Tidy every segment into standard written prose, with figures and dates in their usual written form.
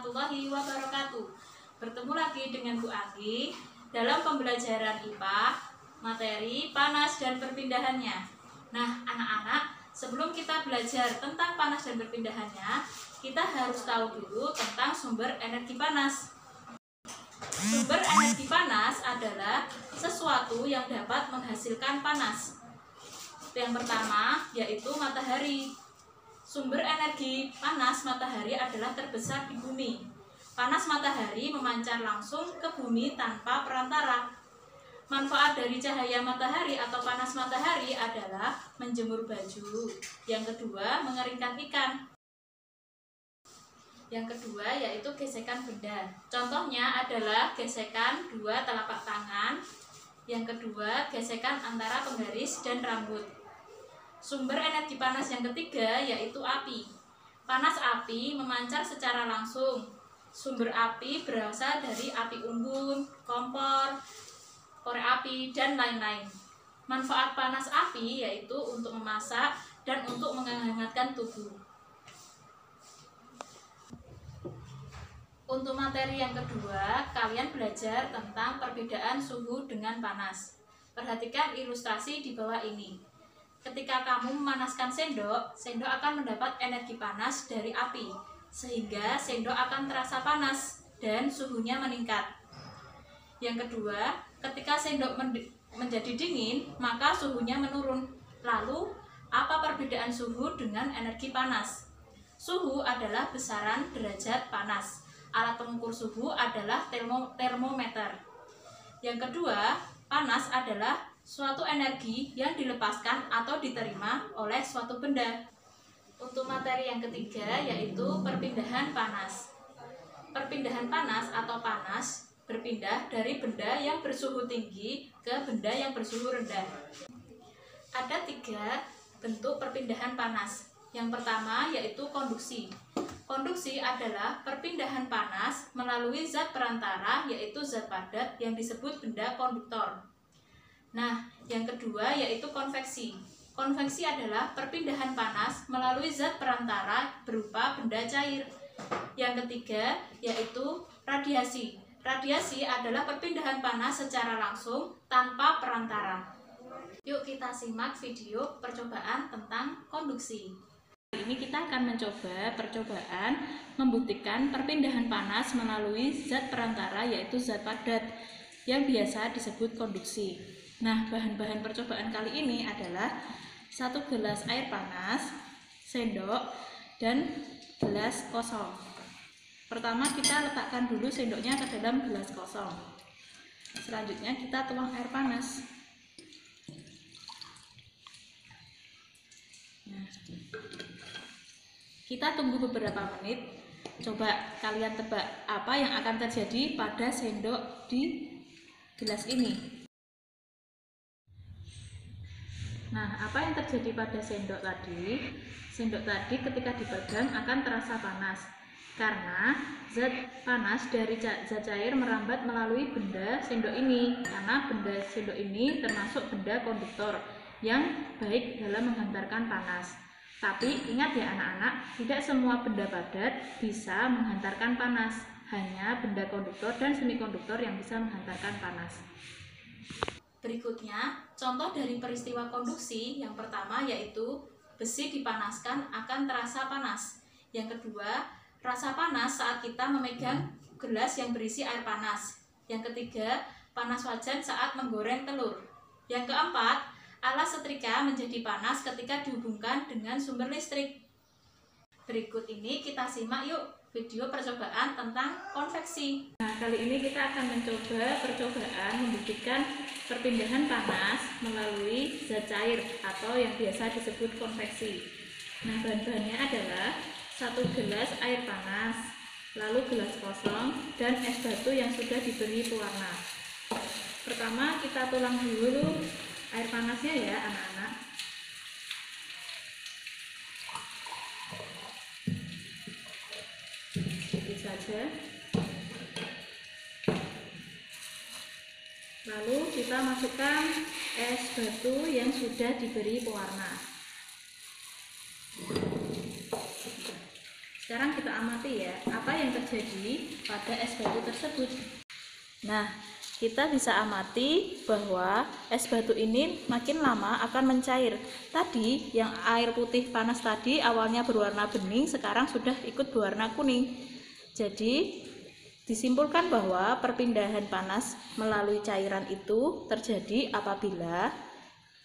warahmatullahi wabarakatuh. Bertemu lagi dengan Bu Anggi dalam pembelajaran IPA, materi panas dan perpindahannya. Nah, anak-anak, sebelum kita belajar tentang panas dan perpindahannya, kita harus tahu dulu tentang sumber energi panas. Sumber energi panas adalah sesuatu yang dapat menghasilkan panas. Yang pertama yaitu matahari. Sumber energi panas matahari adalah terbesar di bumi. Panas matahari memancar langsung ke bumi tanpa perantara. Manfaat dari cahaya matahari atau panas matahari adalah menjemur baju. Yang kedua, mengeringkan ikan. Yang kedua yaitu gesekan benda. Contohnya adalah gesekan dua telapak tangan. Yang kedua, gesekan antara penggaris dan rambut. Sumber energi panas yang ketiga yaitu api. Panas api memancar secara langsung. Sumber api berasal dari api unggun, kompor, korek api, dan lain-lain. Manfaat panas api yaitu untuk memasak dan untuk menghangatkan tubuh. Untuk materi yang kedua, kalian belajar tentang perbedaan suhu dengan panas. Perhatikan ilustrasi di bawah ini. Ketika kamu memanaskan sendok, sendok akan mendapat energi panas dari api, sehingga sendok akan terasa panas dan suhunya meningkat. Yang kedua, ketika sendok menjadi dingin, maka suhunya menurun. Lalu, apa perbedaan suhu dengan energi panas? Suhu adalah besaran derajat panas. Alat pengukur suhu adalah termometer. Yang kedua, panas adalah suatu energi yang dilepaskan atau diterima oleh suatu benda. Untuk materi yang ketiga yaitu perpindahan panas. Perpindahan panas atau panas berpindah dari benda yang bersuhu tinggi ke benda yang bersuhu rendah. Ada 3 bentuk perpindahan panas. Yang pertama yaitu konduksi. Konduksi adalah perpindahan panas melalui zat perantara yaitu zat padat yang disebut benda konduktor. Nah, yang kedua yaitu konveksi. Konveksi adalah perpindahan panas melalui zat perantara berupa benda cair. Yang ketiga yaitu radiasi. Radiasi adalah perpindahan panas secara langsung tanpa perantara. Yuk kita simak video percobaan tentang konduksi. Hari ini kita akan mencoba percobaan membuktikan perpindahan panas melalui zat perantara yaitu zat padat yang biasa disebut konduksi. Nah, bahan-bahan percobaan kali ini adalah 1 gelas air panas, sendok, dan gelas kosong. Pertama kita letakkan dulu sendoknya ke dalam gelas kosong. Selanjutnya kita tuang air panas. Nah, kita tunggu beberapa menit. Coba kalian tebak apa yang akan terjadi pada sendok di gelas ini. Nah, apa yang terjadi pada sendok tadi? Sendok tadi ketika dipegang akan terasa panas karena zat panas dari zat cair merambat melalui benda sendok ini, karena benda sendok ini termasuk benda konduktor yang baik dalam menghantarkan panas. Tapi ingat ya anak-anak, tidak semua benda padat bisa menghantarkan panas, hanya benda konduktor dan semikonduktor yang bisa menghantarkan panas. Berikutnya, contoh dari peristiwa konduksi. Yang pertama yaitu besi dipanaskan akan terasa panas. Yang kedua, rasa panas saat kita memegang gelas yang berisi air panas. Yang ketiga, panas wajan saat menggoreng telur. Yang keempat, alat setrika menjadi panas ketika dihubungkan dengan sumber listrik. Berikut ini kita simak yuk video percobaan tentang konveksi. Nah, kali ini kita akan mencoba percobaan membuktikan perpindahan panas melalui zat cair atau yang biasa disebut konveksi. Nah, bahan-bahannya adalah 1 gelas air panas, lalu gelas kosong, dan es batu yang sudah diberi pewarna. Pertama kita tuang dulu air panasnya ya anak-anak. Saja. Lalu kita masukkan es batu yang sudah diberi pewarna. Sekarang kita amati ya, apa yang terjadi pada es batu tersebut. Nah, kita bisa amati bahwa es batu ini makin lama akan mencair. Tadi yang air putih panas tadi awalnya berwarna bening, sekarang sudah ikut berwarna kuning. Jadi disimpulkan bahwa perpindahan panas melalui cairan itu terjadi apabila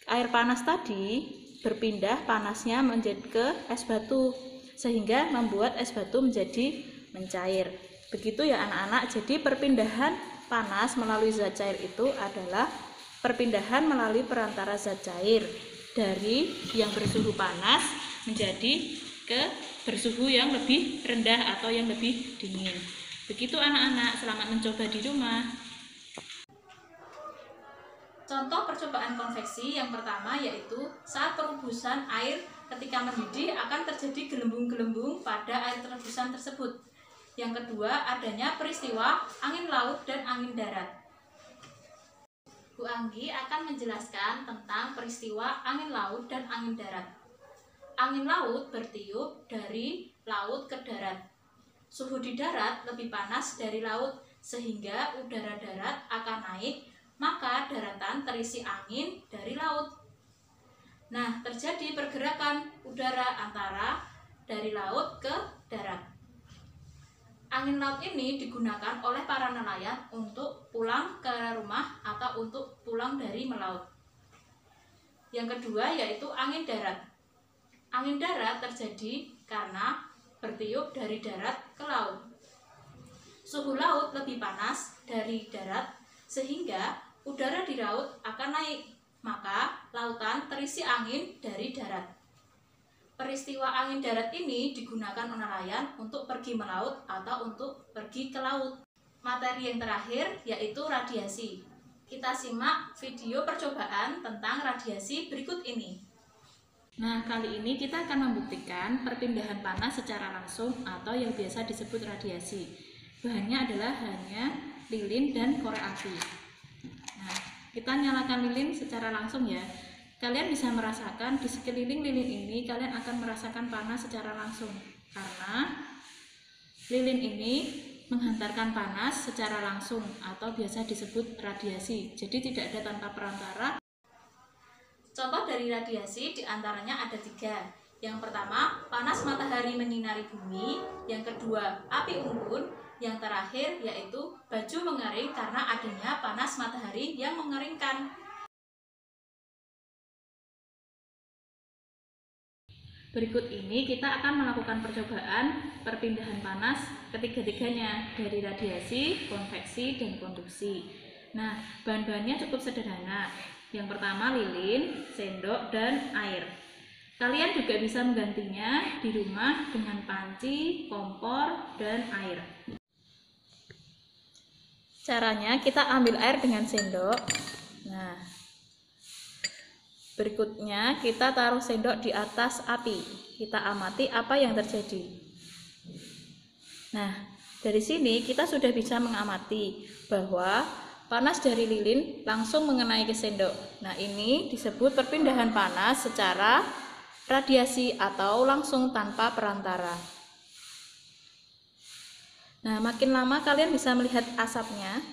air panas tadi berpindah panasnya menjadi ke es batu, sehingga membuat es batu menjadi mencair. Begitu ya anak-anak. Jadi perpindahan panas melalui zat cair itu adalah perpindahan melalui perantara zat cair dari yang bersuhu panas menjadi ke bersuhu yang lebih rendah atau yang lebih dingin. Begitu anak-anak, selamat mencoba di rumah. Contoh percobaan konveksi yang pertama yaitu saat perebusan air ketika mendidih akan terjadi gelembung-gelembung pada air rebusan tersebut. Yang kedua, adanya peristiwa angin laut dan angin darat. Bu Anggi akan menjelaskan tentang peristiwa angin laut dan angin darat. Angin laut bertiup dari laut ke darat. Suhu di darat lebih panas dari laut sehingga udara darat akan naik, maka daratan terisi angin dari laut. Nah, terjadi pergerakan udara antara dari laut ke darat. Angin laut ini digunakan oleh para nelayan untuk pulang ke rumah atau untuk pulang dari melaut. Yang kedua yaitu angin darat. Angin darat terjadi karena bertiup dari darat ke laut. Suhu laut lebih panas dari darat sehingga udara di laut akan naik, maka lautan terisi angin dari darat. Peristiwa angin darat ini digunakan nelayan untuk pergi melaut atau untuk pergi ke laut. Materi yang terakhir yaitu radiasi. Kita simak video percobaan tentang radiasi berikut ini. Nah, kali ini kita akan membuktikan perpindahan panas secara langsung atau yang biasa disebut radiasi. Bahannya adalah hanya lilin dan korek api. Nah, kita nyalakan lilin secara langsung ya. Kalian bisa merasakan di sekeliling lilin ini, kalian akan merasakan panas secara langsung. Karena lilin ini menghantarkan panas secara langsung atau biasa disebut radiasi. Jadi tidak ada tanpa perantara. Contoh dari radiasi diantaranya ada 3. Yang pertama, panas matahari menyinari bumi. Yang kedua, api unggun. Yang terakhir yaitu baju mengering karena adanya panas matahari yang mengeringkan. Berikut ini kita akan melakukan percobaan perpindahan panas ketiga-tiganya dari radiasi, konveksi, dan konduksi. Nah, bahan-bahannya cukup sederhana. Yang pertama lilin, sendok, dan air. Kalian juga bisa menggantinya di rumah dengan panci, kompor, dan air. Caranya kita ambil air dengan sendok. Nah, berikutnya kita taruh sendok di atas api. Kita amati apa yang terjadi. Nah, dari sini kita sudah bisa mengamati bahwa panas dari lilin langsung mengenai ke sendok. Nah, ini disebut perpindahan panas secara radiasi atau langsung tanpa perantara. Nah, makin lama kalian bisa melihat asapnya.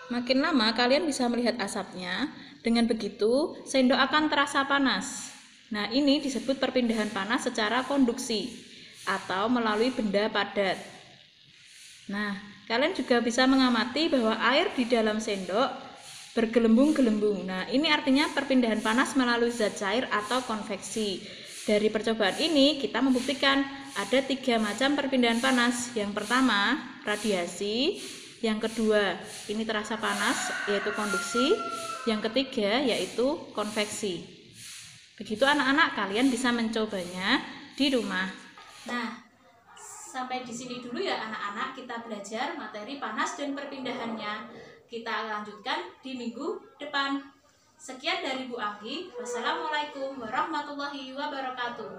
Makin lama kalian bisa melihat asapnya. Dengan begitu, sendok akan terasa panas. Nah, ini disebut perpindahan panas secara konduksi atau melalui benda padat. Nah, kalian juga bisa mengamati bahwa air di dalam sendok bergelembung-gelembung. Nah, ini artinya perpindahan panas melalui zat cair atau konveksi. Dari percobaan ini, kita membuktikan ada 3 macam perpindahan panas. Yang pertama, radiasi. Yang kedua, ini terasa panas, yaitu konduksi. Yang ketiga, yaitu konveksi. Begitu anak-anak, kalian bisa mencobanya di rumah. Nah, sampai di sini dulu ya anak-anak, kita belajar materi panas dan perpindahannya. Kita lanjutkan di minggu depan. Sekian dari Bu Anggi. Wassalamualaikum warahmatullahi wabarakatuh.